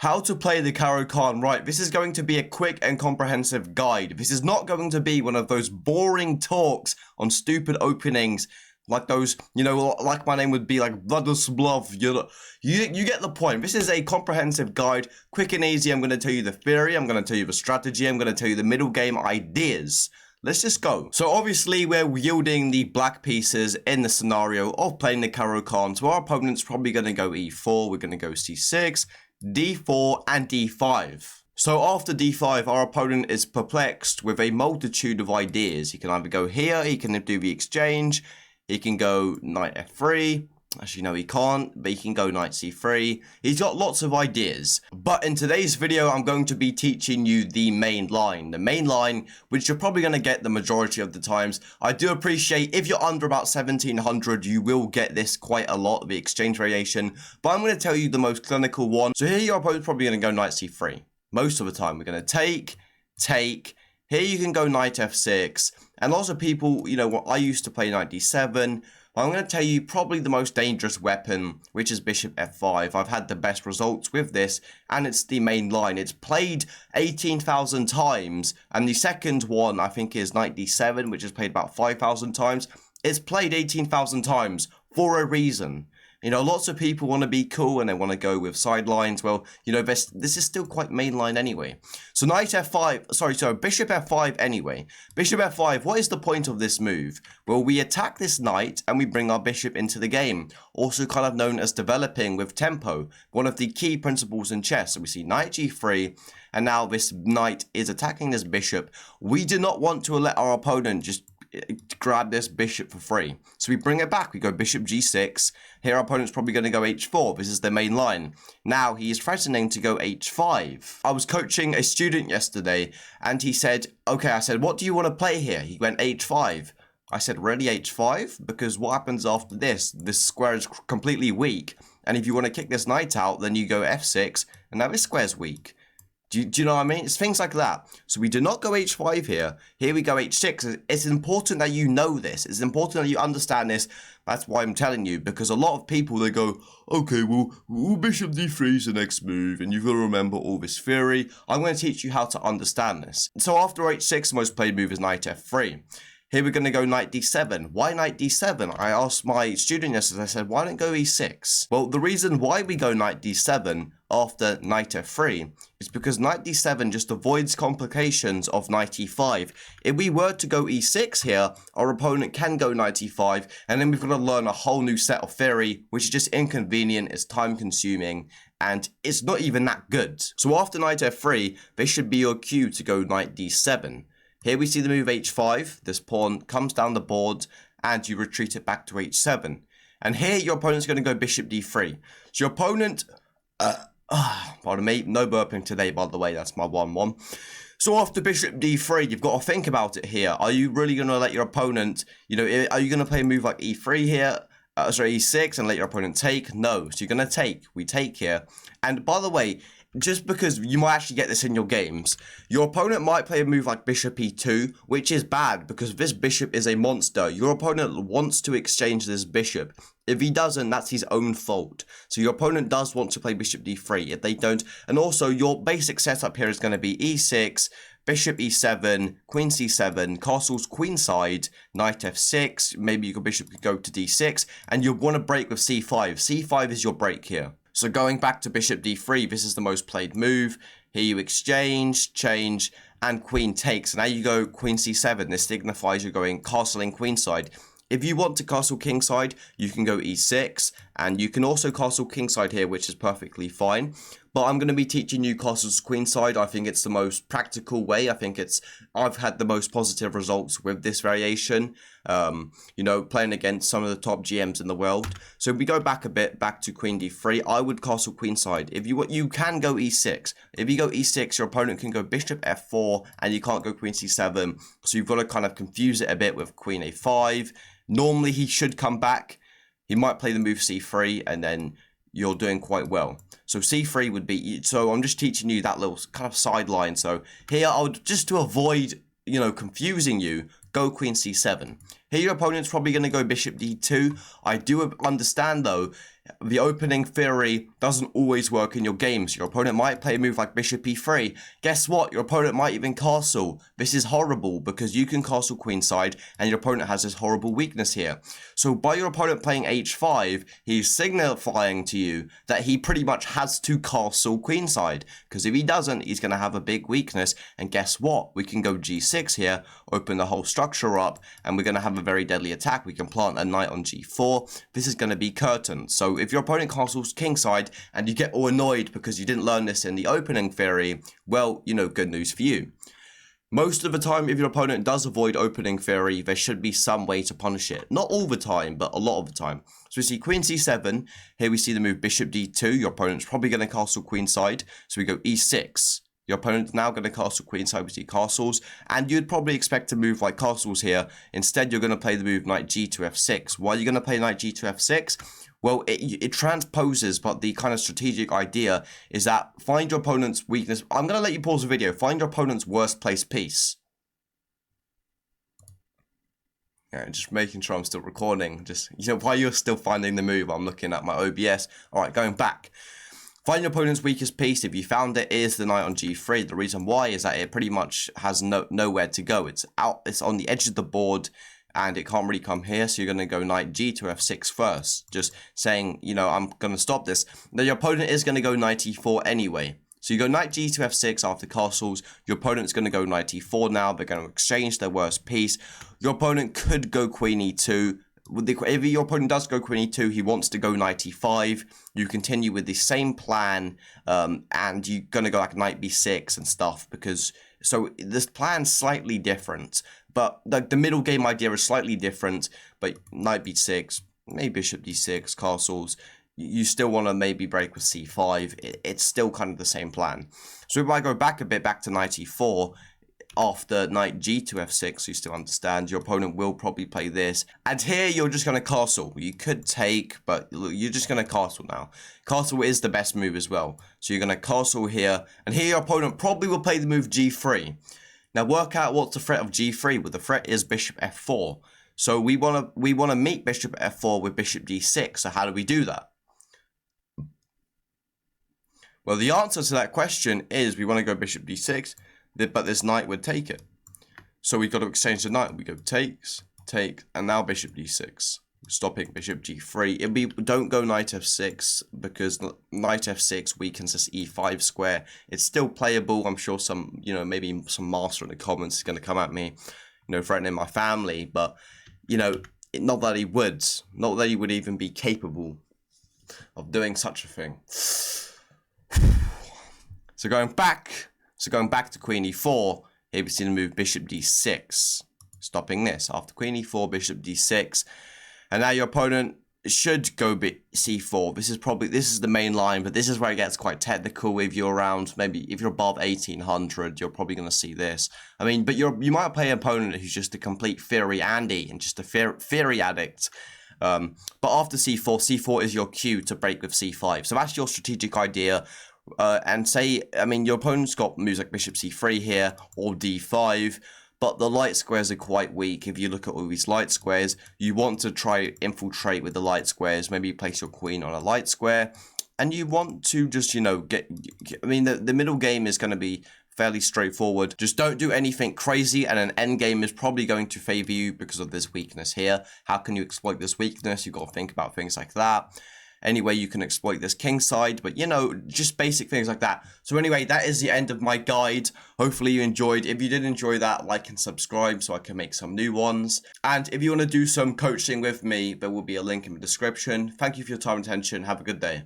How to play the Caro-Kann right. This is going to be a quick and comprehensive guide. This is not going to be one of those boring talks on stupid openings like those, like my name would be like Vladislav. You get the point. This is a comprehensive guide, quick and easy. I'm going to tell you the theory. I'm going to tell you the strategy. I'm going to tell you the middle game ideas. Let's just go. So obviously we're wielding the black pieces in the scenario of playing the Caro-Kann. So our opponent's probably going to go e4. We're going to go c6. d4 and d5. So after d5, our opponent is perplexed with a multitude of ideas. He can either go here, he can do the exchange, he can go knight f3. Actually, no, he can't, but he can go knight c3. He's got lots of ideas. But in today's video, I'm going to be teaching you the main line. The main line, which you're probably going to get the majority of the times. I do appreciate if you're under about 1700, you will get this quite a lot, the exchange variation. But I'm going to tell you the most clinical one. So here your opponent's probably going to go knight c3. Most of the time, we're going to take. Here you can go knight f6. And lots of people, I used to play knight d7. I'm going to tell you probably the most dangerous weapon, which is bishop f5. I've had the best results with this, and it's the main line. It's played 18,000 times, and the second one, I think, is knight d7, which is played about 5,000 times. It's played 18,000 times for a reason. Lots of people want to be cool and they want to go with sidelines. Well, this is still quite mainline anyway. So knight f5, bishop f5 anyway. Bishop f5, what is the point of this move? Well, we attack this knight and we bring our bishop into the game. Also kind of known as developing with tempo. One of the key principles in chess. So we see knight g3, and now this knight is attacking this bishop. We do not want to let our opponent just grab this bishop for free. So we bring it back. We go bishop g6. Here our opponent's probably going to go h4. This is the main line. Now he is threatening to go h5. I was coaching a student yesterday and he said, okay, I said, what do you want to play here? He went h5. I said, really h5? Because what happens after this? This square is completely weak. And if you want to kick this knight out, then you go f6. And now this square's weak. Do you know what I mean? It's things like that. So we do not go h5 here. Here we go h6. It's important that you know this. It's important that you understand this. That's why I'm telling you. Because a lot of people, they go, okay, well, bishop d3 is the next move. And you've got to remember all this theory. I'm going to teach you how to understand this. So after h6, the most played move is knight f3. Here we're going to go knight d7. Why knight d7? I asked my student yesterday, I said, why don't go e6? Well, the reason why we go knight d7 after knight f3 is because knight d7 just avoids complications of knight e5. If we were to go e6 here, our opponent can go knight e5, and then we've got to learn a whole new set of theory, which is just inconvenient, it's time consuming, and it's not even that good. So after knight f3, this should be your cue to go knight d7. Here we see the move h5, this pawn comes down the board and you retreat it back to h7. And here your opponent's going to go bishop d3. So your opponent, pardon me, no burping today by the way, that's my 1-1. So after bishop d3, you've got to think about it here. Are you really going to let your opponent, are you going to play a move like e3 here? E6 and let your opponent take? No, so you're going to take. We take here. And by the way, just because you might actually get this in your games, your opponent might play a move like bishop e2, which is bad because this bishop is a monster. Your opponent wants to exchange this bishop. If he doesn't, that's his own fault. So your opponent does want to play bishop d3 if they don't. And also your basic setup here is going to be e6, bishop e7, queen c7, castles queenside, knight f6, maybe your bishop could go to d6, and you want to break with c5. c5 is your break here. So going back to bishop d3, this is the most played move. Here you exchange, change, and queen takes. Now you go queen c7. This signifies you're going castling queenside. If you want to castle kingside, you can go e6, and you can also castle kingside here, which is perfectly fine. But I'm going to be teaching you castles queenside. I think it's the most practical way. I've had the most positive results with this variation, playing against some of the top GMs in the world. So if we go back a bit, back to queen d3, I would castle queenside. If you can go e6. If you go e6, your opponent can go bishop f4, and you can't go queen c7. So you've got to kind of confuse it a bit with queen a5. Normally, he should come back. He might play the move c3, and then you're doing quite well. So c3 would be, so I'm just teaching you that little kind of sideline. So here I would, just to avoid, confusing you, go queen c7. Here your opponent's probably going to go bishop d2. I do understand though, the opening theory doesn't always work in your games. Your opponent might play a move like bishop e3. Guess what? Your opponent might even castle. This is horrible because you can castle queenside and your opponent has this horrible weakness here. So by your opponent playing h5, he's signifying to you that he pretty much has to castle queenside, because if he doesn't, he's going to have a big weakness. And guess what? We can go g6 here, open the whole structure up, and we're going to have a very deadly attack. We can plant a knight on g4. This is going to be curtained. So if your opponent castles kingside and you get all annoyed because you didn't learn this in the opening theory, well, you know, good news for you. Most of the time, if your opponent does avoid opening theory, there should be some way to punish it. Not all the time, but a lot of the time. So we see queen c7. Here we see the move bishop d2. Your opponent's probably going to castle queenside. So we go e6. Your opponent's now going to castle queenside. We see castles. And you'd probably expect to move like castles here. Instead, you're going to play the move knight g to f6. Why are you going to play knight g to f6? Well, it transposes, but the kind of strategic idea is that find your opponent's weakness. I'm going to let you pause the video. Find your opponent's worst placed piece. Yeah, just making sure I'm still recording. Just, you know, while you're still finding the move, I'm looking at my OBS. All right, going back. Find your opponent's weakest piece. If you found it, is the knight on g3. The reason why is that it pretty much has nowhere to go. It's out. It's on the edge of the board, and it can't really come here, so you're going to go knight g to f6 first, just saying, you know, I'm going to stop this. Now, your opponent is going to go knight e4 anyway. So you go knight g to f6 after castles. Your opponent's going to go knight e4 now. They're going to exchange their worst piece. Your opponent could go queen e2. If your opponent does go queen e2, he wants to go knight e5. You continue with the same plan, and you're going to go like knight b6 and stuff, because... So this plan's slightly different, but the middle game idea is slightly different. But knight b6, maybe bishop d6, castles, you still want to maybe break with c5. It's still kind of the same plan. So if I go back a bit, back to knight e4, after knight g to f6, you still understand, your opponent will probably play this. And here you're just going to castle. You could take, but you're just going to castle now. Castle is the best move as well. So you're going to castle here. And here your opponent probably will play the move g3. Now work out what's the threat of g3. Well, the threat is bishop f4. So we want to meet bishop f4 with bishop d6. So how do we do that? Well, the answer to that question is we want to go bishop d6. But this knight would take it. So we've got to exchange the knight. We go takes, take, and now bishop d6. Stopping bishop g3. Don't go knight f6, because knight f6 weakens this e5 square. It's still playable. I'm sure some, you know, maybe some master in the comments is going to come at me, you know, threatening my family. But, you know, not that he would even be capable of doing such a thing. So going back to queen e4, here we see the move bishop d6, stopping this. After queen e4, bishop d6, and now your opponent should go c4. This is the main line, but this is where it gets quite technical. If you're around, maybe if you're above 1800, you're probably going to see this. I mean, but you might play an opponent who's just a complete theory Andy and just a theory addict. But after c4 is your cue to break with c5. So that's your strategic idea. And say, I mean, your opponent's got moves like bishop c3 here, or d5, but the light squares are quite weak. If you look at all these light squares, you want to try infiltrate with the light squares. Maybe place your queen on a light square, and you want to just, you know, I mean, the middle game is going to be fairly straightforward. Just don't do anything crazy, and an end game is probably going to favor you because of this weakness here. How can you exploit this weakness? You've got to think about things like that. Anyway, you can exploit this king side, but, you know, just basic things like that. So anyway, that is the end of my guide. Hopefully you enjoyed. If you did enjoy that, like and subscribe so I can make some new ones. And if you want to do some coaching with me, there will be a link in the description. Thank you for your time and attention. Have a good day.